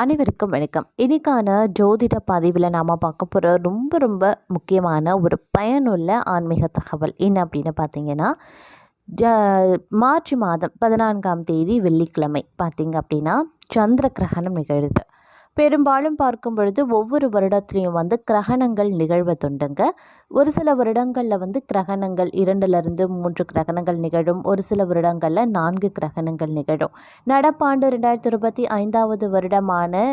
அனைவருக்கும் வணக்கம். இன்னைக்கான ஜோதிட பதிவில் நாம் பார்க்க போகிற ரொம்ப முக்கியமான ஒரு பயனுள்ள ஆன்மீக தகவல் என்ன அப்படின்னு பார்த்தீங்கன்னா, மார்ச் மாதம் 14ஆம் தேதி வெள்ளிக்கிழமை பார்த்தீங்க அப்படின்னா சந்திர கிரகணம் நிகழுது. பெரும்பாலும் பார்க்கும் பொழுது ஒவ்வொரு வருடத்துலேயும் கிரகணங்கள் நிகழ்வதுண்டுங்க. ஒரு சில வருடங்களில் கிரகணங்கள் 2லிருந்து 3 கிரகணங்கள் நிகழும். ஒரு சில வருடங்களில் 4 கிரகணங்கள் நிகழும். நடப்பாண்டு 2025வது வருடமான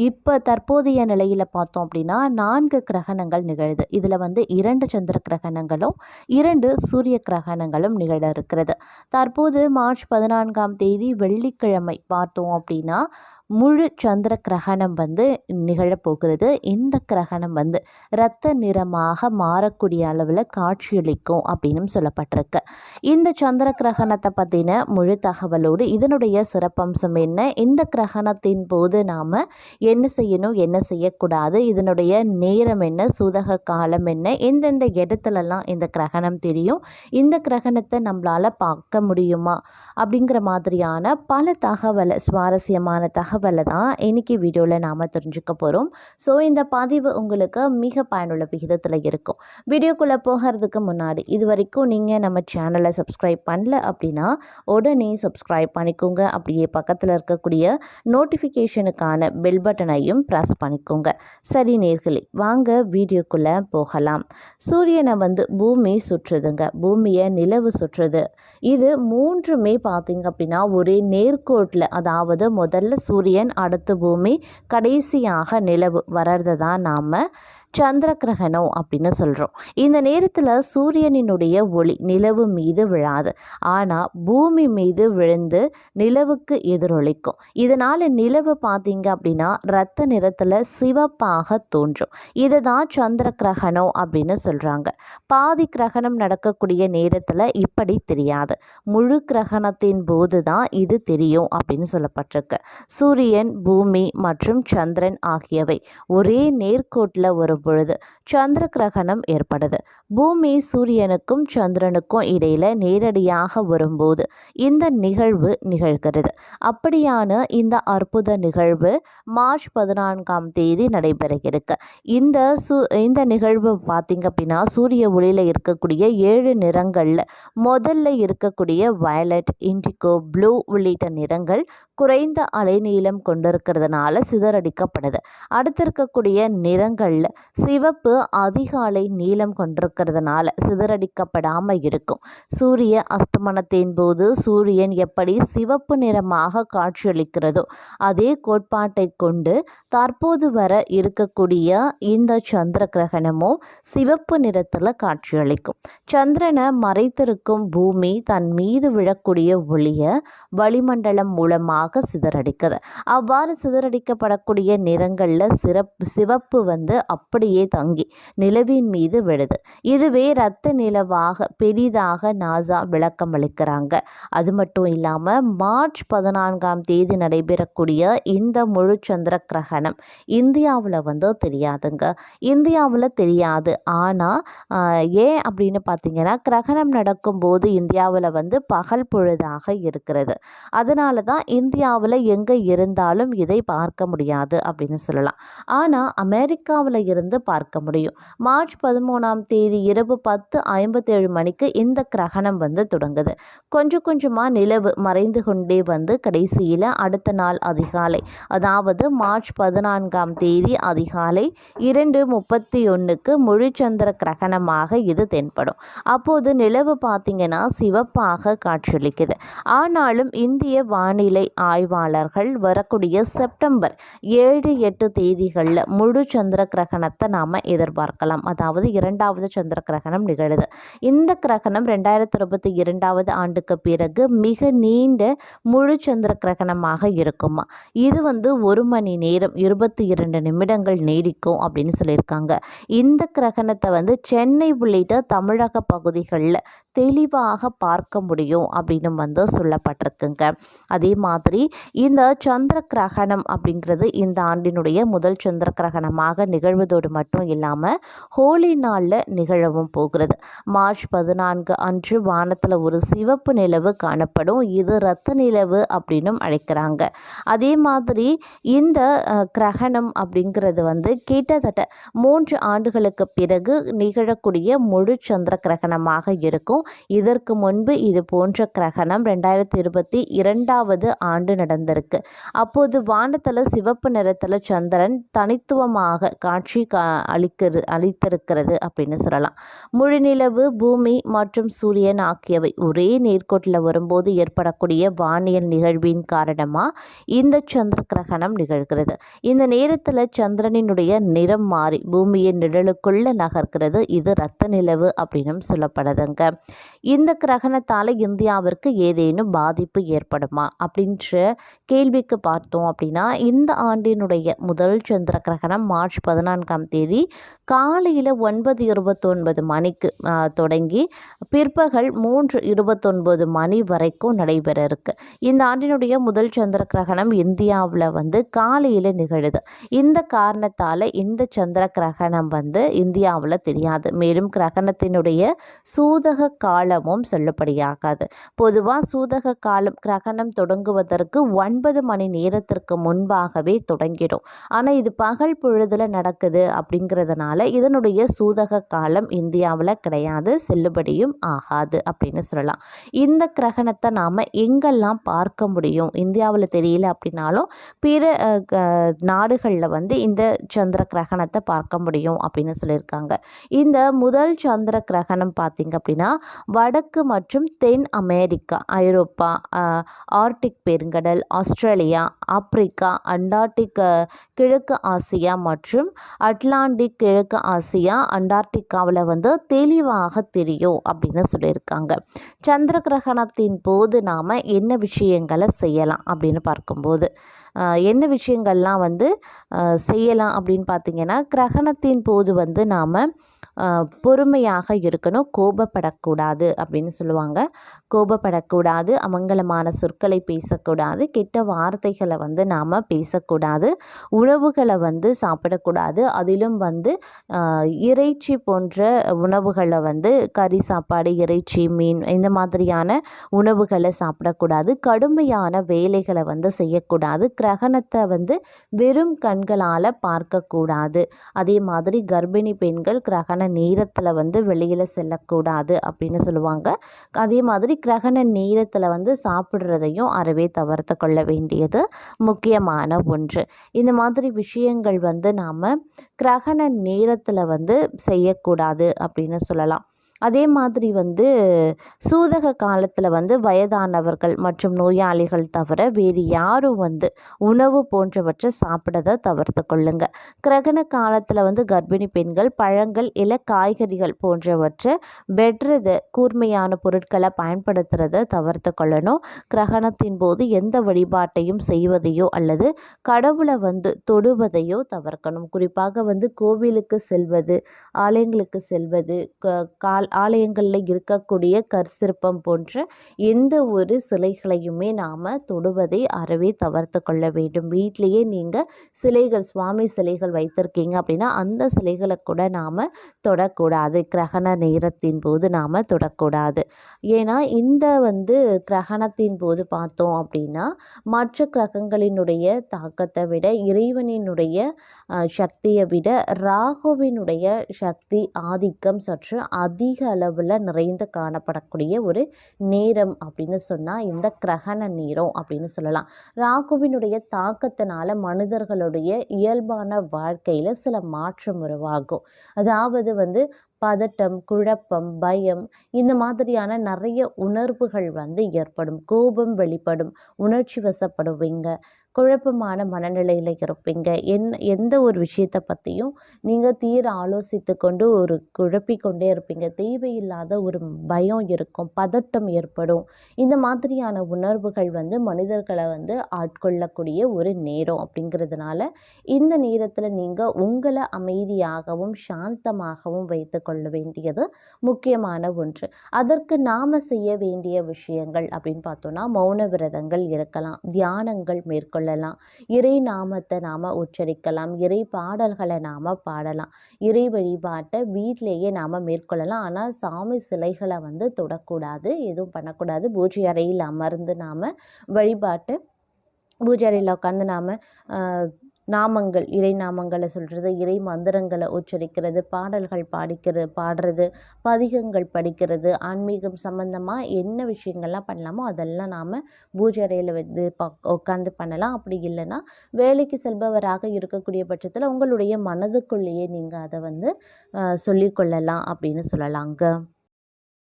இப்போ தற்போதைய நிலையில் பார்த்தோம் அப்படின்னா 4 கிரகணங்கள் நிகழுது. இதில் 2 சந்திர கிரகணங்களும் 2 சூரிய கிரகணங்களும் நிகழ இருக்கிறது. தற்போது மார்ச் 14ஆம் தேதி வெள்ளிக்கிழமை பார்த்தோம் அப்படின்னா முழு சந்திர கிரகணம் நிகழப்போகிறது. இந்த கிரகணம் இரத்த நிறமாக மாறக்கூடிய அளவில் காட்சியளிக்கும் அப்படின்னு சொல்லப்பட்டிருக்கு. இந்த சந்திர கிரகணத்தை பற்றின முழு தகவலோடு இதனுடைய சிறப்பம்சம் என்ன, இந்த கிரகணத்தின் போது நாம் என்ன செய்யணும் என்ன செய்யக்கூடாது, இதனுடைய நேரம் என்ன, சூதக காலம் என்ன, எந்தெந்த இடத்துலலாம் இந்த கிரகணம் தெரியும், இந்த கிரகணத்தை நம்மளால் பார்க்க முடியுமா அப்படிங்கிற மாதிரியான பல தகவலை சுவாரஸ்யமான தகவலை தான் இன்னைக்கு வீடியோவில் நாம் தெரிஞ்சுக்க போகிறோம். ஸோ இந்த பதிவு உங்களுக்கு மிக பயனுள்ள விகிதத்தில் இருக்கும். வீடியோக்குள்ளே போகிறதுக்கு முன்னாடி இது வரைக்கும் நீங்கள் நம்ம சேனலை சப்ஸ்கிரைப் பண்ணல அப்படின்னா உடனே சப்ஸ்கிரைப் பண்ணிக்கோங்க. அப்படியே பக்கத்தில் இருக்கக்கூடிய நோட்டிஃபிகேஷனுக்கான பெல் பட்டனையும் ப்ரெஸ் பண்ணிக்கோங்க. சரி நேர்களே, வாங்க வீடியோக்குள்ளே போகலாம். சூரியனை பூமி சுற்றுதுங்க, பூமியை நிலவு சுற்றுது. இது 3மே பார்த்தீங்க அப்படின்னா ஒரே நேர்கோட்டில், அதாவது முதல்ல சூரியன், அடுத்து பூமி, கடைசியாக நிலவு வர்றதை தான் நாம் சந்திர கிரகணம் அப்படின்னு சொல்கிறோம். இந்த நேரத்தில் சூரியனினுடைய ஒளி நிலவு மீது விழாது, ஆனால் பூமி மீது விழுந்து நிலவுக்கு எதிரொலிக்கும். இதனால் நிலவு பார்த்தீங்க அப்படின்னா இரத்த நிறத்தில் சிவப்பாக தோன்றும். இதை தான் சந்திர கிரகணம் அப்படின்னு சொல்கிறாங்க. பாதி கிரகணம் நடக்கக்கூடிய நேரத்தில் இப்படி தெரியாது, முழு கிரகணத்தின் போது தான் இது தெரியும் அப்படின்னு சொல்லப்பட்டிருக்கு. சூரியன், பூமி மற்றும் சந்திரன் ஆகியவை ஒரே நேர்கோட்டில் ஒரு பொழுது சந்திர கிரகணம் ஏற்படுது. பூமி சூரியனுக்கும் சந்திரனுக்கும் இடையில நேரடியாக வரும்போது இந்த நிகழ்வு நிகழ்கிறது. அப்படியான இந்த அற்புத நிகழ்வு மார்ச் 14ஆம் தேதி நடைபெறுகிறது. இந்த நிகழ்வு பார்த்தீங்க அப்படின்னா சூரிய ஒளியில் இருக்கக்கூடிய 7 நிறங்களில் முதல்ல இருக்கக்கூடிய வயலட், இண்டிகோ, ப்ளூ உள்ளிட்ட நிறங்கள் குறைந்த அலைநீளம் கொண்டிருக்கிறதுனால சிதறடிக்கப்படுது. அடுத்து இருக்கக்கூடிய நிறங்களில் சிவப்பு அதிக அலை நீளம் கொண்டிருக்கிறதுனால சிதறடிக்கப்படாமல் இருக்கும். சூரிய அஸ்தமனத்தின் போது சூரியன் எப்படி சிவப்பு நிறமாக காட்சியளிக்கிறதோ அதே கோட்பாட்டை கொண்டு தற்போது வர இருக்கக்கூடிய இந்த சந்திர கிரகணமும் சிவப்பு நிறத்தில் காட்சியளிக்கும். சந்திரனை மறைத்திருக்கும் பூமி தன் மீது விழக்கூடிய ஒளியை வளிமண்டலம் மூலமாக சிதறடிக்குது. அவ்வாறு சிதறடிக்கப்படக்கூடிய நிறங்களில் சிவப்பு அப்படியே தங்கி நிலவின் மீது விழுது. இதுவே இரத்த நிலவாக பெரிதாக நாசா விளக்கம் அளிக்கிறாங்க. அது மட்டும் இல்லாமல் மார்ச் 14ஆம் தேதி நடைபெறக்கூடிய இந்த முழு சந்திர கிரகணம் இந்தியாவில் தெரியாதுங்க. இந்தியாவில் தெரியாது. ஆனால் ஏன் அப்படின்னு பார்த்தீங்கன்னா கிரகணம் நடக்கும்போது இந்தியாவில் பகல் பொழுதாக இருக்கிறது. அதனால தான் இந்தியாவில் எங்கே இருந்தாலும் இதை பார்க்க முடியாது அப்படின்னு சொல்லலாம். ஆனால் அமெரிக்காவில் இருந்து பார்க்க முடியும். மார்ச் 13ஆம் தேதி இரவு 10:57 மணிக்கு இந்த கிரகணம் தொடங்குது. கொஞ்சமாக நிலவு மறைந்து கொண்டே கடைசியில் அடுத்த நாள் அதிகாலை, அதாவது மார்ச் 14ஆம் தேதி அதிகாலை 2:31க்கு முழு சந்திர கிரகணமாக இது தென்படும். அப்போது நிலவு பார்த்தீங்கன்னா சிவப்பாக காட்சியளிக்குது. ஆனாலும் இந்திய வானிலை ஆய்வாளர்கள் வரக்கூடிய செப்டம்பர் 7, 8 தேதிகளில் முழு சந்திர கிரகணத்தை நாம் எதிர்பார்க்கலாம். அதாவது 2வது சந்திர கிரகணம் நிகழுது. இந்த கிரகணம் 2022 ஆண்டுக்கு பிறகு மிக நீண்ட முழு சந்திர கிரகணமாக இருக்குமா. இது 1 மணி நேரம் 22 நிமிடங்கள் நீடிக்கும் அப்படின்னு சொல்லியிருக்காங்க. இந்த கிரகணத்தை சென்னை உள்ளிட்ட தமிழக பகுதிகளில் தெளிவாக பார்க்க முடியும் அப்படின்னு வந்து சொல்லப்பட்டிருக்குங்க. அதே மாதிரி இந்த சந்திர கிரகணம் அப்படிங்கிறது இந்த ஆண்டினுடைய முதல் சந்திர கிரகணமாக நிகழ்வதோடு மட்டும் இல்லாமல் ஹோலி நாளில் நிகழவும் போகிறது. மார்ச் 14 அன்று வானத்தில் ஒரு சிவப்பு நிலவு காணப்படும். இது இரத்த நிலவு அப்படின்னும் அழைக்கிறாங்க. அதே மாதிரி இந்த கிரகணம் அப்படிங்கிறது வந்து கிட்டத்தட்ட 3 ஆண்டுகளுக்கு பிறகு நிகழக்கூடிய முழு சந்திர கிரகணமாக இருக்கும். இதற்கு முன்பு இது போன்ற கிரகணம் 2022 ஆண்டு நடந்திருக்கு. அப்போது வானத்தில் சிவப்பு நிறத்தில் சந்திரன் தனித்துவமாக காட்சி அளித்திருக்கிறது அப்படின்னு சொல்லலாம். முழுநிலவு, பூமி மற்றும் சூரியன் ஆகியவை ஒரே நேர்கோட்டில் வரும்போது ஏற்படக்கூடிய வானியல் நிகழ்வின் காரணமாக இந்த சந்திர கிரகணம் நிகழ்கிறது. இந்த நேரத்தில் சந்திரனினுடைய நிறம் மாறி பூமியின் நிழலுக்குள்ள நகர்கிறது. இது இரத்த நிலவு அப்படின்னு சொல்லப்படுதுங்க. இந்த கிரகணத்தால் இந்தியாவிற்கு ஏதேனும் பாதிப்பு ஏற்படுமா அப்படின்ற கேள்விக்கு பார்த்தோம் அப்படின்னா, இந்த ஆண்டினுடைய முதல் சந்திர கிரகணம் மார்ச் 14ஆம் தேதி காலையில் 9:29 மணிக்கு தொடங்கி பிற்பகல் 3:29 மணி வரைக்கும் நடைபெற இருக்கு. இந்த ஆண்டினுடைய முதல் சந்திர கிரகணம் இந்தியாவில் வந்து காலையில் நிகழுது. இந்த காரணத்தால் இந்த சந்திர கிரகணம் வந்து இந்தியாவில் தெரியாது. மேலும் கிரகணத்தினுடைய சூதக காலமும் செல்லுபடியாகாது. பொதுவாக சூதக காலம் கிரகணம் தொடங்குவதற்கு 9 மணி நேரத்திற்கு முன்பாகவே தொடங்கிடும். ஆனால் இது பகல் பொழுதில் நடக்குது அப்படிங்கிறதுனால இதனுடைய சூதக காலம் இந்தியாவில் கிடையாது, செல்லுபடியும் ஆகாது அப்படின்னு சொல்லலாம். இந்த கிரகணத்தை நாம் எங்கெல்லாம் பார்க்க முடியும், இந்தியாவில் தெரியல அப்படின்னாலும் பிற நாடுகளில் வந்து இந்த சந்திர கிரகணத்தை பார்க்க முடியும் அப்படின்னு சொல்லியிருக்காங்க. இந்த முதல் சந்திர கிரகணம் பார்த்திங்க அப்படின்னா வடக்கு மற்றும் தென் அமெரிக்கா, ஐரோப்பா, ஆர்டிக் பெருங்கடல், ஆஸ்திரேலியா, ஆப்பிரிக்கா, அண்டார்டிக், கிழக்கு ஆசியா மற்றும் அட்லாண்டிக், கிழக்கு ஆசியா, அண்டார்டிகாவில் வந்து தெளிவாக தெரியும் அப்படின்னு சொல்லியிருக்காங்க. சந்திர கிரகணத்தின் போது நாம் என்ன விஷயங்களை செய்யலாம் அப்படின்னு பார்க்கும்போது என்ன விஷயங்கள்லாம் வந்து செய்யலாம் அப்படின்னு பார்த்திங்கன்னா, கிரகணத்தின் போது வந்து நாம் பொறுமையாக இருக்கணும், கோபப்படக்கூடாது அப்படின்னு சொல்லுவாங்க. கோபப்படக்கூடாது, அமங்கலமான சொற்களை பேசக்கூடாது, கெட்ட வார்த்தைகளை வந்து நாம் பேசக்கூடாது, உணவுகளை வந்து சாப்பிடக்கூடாது. அதிலும் வந்து இறைச்சி போன்ற உணவுகளை வந்து கறி சாப்பாடு, இறைச்சி, மீன் இந்த மாதிரியான உணவுகளை சாப்பிடக்கூடாது. கடுமையான வேலைகளை வந்து செய்யக்கூடாது. கிரகணத்தை வந்து வெறும் கண்களால் பார்க்கக்கூடாது. அதே மாதிரி கர்ப்பிணி பெண்கள் கிரகண நேரத்தில் வந்து வெளியில் செல்லக்கூடாது அப்படின்னு சொல்லுவாங்க. அதே மாதிரி கிரகண நேரத்தில் வந்து சாப்பிட்றதையும் அறவே தவிர்த்து கொள்ள வேண்டியது முக்கியமான ஒன்று. இந்த மாதிரி விஷயங்கள் வந்து நாம் கிரகண நேரத்தில் வந்து செய்யக்கூடாது அப்படின்னு சொல்லலாம். அதே மாதிரி வந்து சூதக காலத்தில் வந்து வயதானவர்கள் மற்றும் நோயாளிகள் தவிர வேறு யாரும் வந்து உணவு போன்றவற்றை சாப்பிடதை தவிர்த்து கொள்ளுங்க. கிரகண காலத்தில் வந்து கர்ப்பிணி பெண்கள் பழங்கள், காய்கறிகள் போன்றவற்றை வெட்டுறது, கூர்மையான பொருட்களை பயன்படுத்துறதை தவிர்த்து கொள்ளணும். கிரகணத்தின் போது எந்த வழிபாட்டையும் செய்வதையோ அல்லது கடவுளை வந்து தொடுவதையோ தவிர்க்கணும். குறிப்பாக வந்து கோவிலுக்கு செல்வது, ஆலயங்களுக்கு செல்வது, ஆலயங்களில் இருக்கக்கூடிய கற்சிற்பம் போன்ற எந்த ஒரு சிலைகளையுமே நாம் தொடுவதை அறவே தவிர்த்து கொள்ள வேண்டும். வீட்டிலேயே நீங்கள் சிலைகள், சுவாமி சிலைகள் வைத்திருக்கீங்க அப்படின்னா அந்த சிலைகளை கூட நாம் தொடக்கூடாது. கிரகண நேரத்தின் போது நாம் தொடக்கூடாது. ஏன்னா இந்த வந்து கிரகணத்தின் போது பார்த்தோம் அப்படின்னா மற்ற கிரகங்களினுடைய தாக்கத்தை விட, இறைவனினுடைய சக்தியை விட ராகுவினுடைய சக்தி ஆதிக்கம் சற்று அதிக அளவில் நிறைந்து காணப்படக்கூடிய ஒரு நேரம் அப்படின்னு சொன்னால் இந்த கிரகண நேரம் அப்படின்னு சொல்லலாம். ராகுவினுடைய தாக்கத்தினால மனிதர்களுடைய இயல்பான வாழ்க்கையில் சில மாற்றம் உருவாகும். அதாவது வந்து பதட்டம், குழப்பம், பயம் இந்த மாதிரியான நிறைய உணர்வுகள் வந்து ஏற்படும். கோபம் வெளிப்படும், உணர்ச்சி வசப்படுவீங்க, குழப்பமான மனநிலையில் இருப்பீங்க. எந்த ஒரு விஷயத்தை பற்றியும் நீங்கள் தீர ஆலோசித்து கொண்டு ஒரு குழப்பிக்கொண்டே இருப்பீங்க. தேவையில்லாத ஒரு பயம் இருக்கும், பதட்டம் ஏற்படும். இந்த மாதிரியான உணர்வுகள் வந்து மனிதர்களை வந்து ஆட்கொள்ளக்கூடிய ஒரு நேரம் அப்படிங்கிறதுனால இந்த நேரத்தில் நீங்கள் உங்களை அமைதியாகவும் சாந்தமாகவும் வைத்து கொள்ள வேண்டியது முக்கியமான ஒன்று. அதற்கு நாம் செய்ய வேண்டிய விஷயங்கள் அப்படின்னு பார்த்தோன்னா, மௌன விரதங்கள் இருக்கலாம், தியானங்கள் மேற்கொள்ளலாம், இறை நாமத்தை நாம் உச்சரிக்கலாம், இறை பாடல்களை நாம் பாடலாம், இறை வழிபாட்டை வீட்டிலேயே நாம் மேற்கொள்ளலாம். ஆனால் சாமி சிலைகளை வந்து தொடக்கூடாது, எதுவும் பண்ணக்கூடாது. பூஜை அறையில் அமர்ந்து நாம் வழிபாட்டு பூஜை அறையில் உட்காந்து நாம் நாமங்கள், இறை நாமங்களை சொல்கிறது, இறை மந்திரங்களை உச்சரிக்கிறது, பாடல்கள் பாடுறது, பதிகங்கள் படிக்கிறது, ஆன்மீகம் சம்பந்தமாக என்ன விஷயங்கள்லாம் பண்ணலாமோ அதெல்லாம் நாம் பூஜை அறையில் வந்து உட்காந்து பண்ணலாம். அப்படி இல்லைன்னா வேலைக்கு செல்பவராக இருக்கக்கூடிய பட்சத்தில் உங்களுடைய மனதுக்குள்ளேயே நீங்கள் அதை வந்து சொல்லிக்கொள்ளலாம் அப்படின்னு சொல்லலாங்க.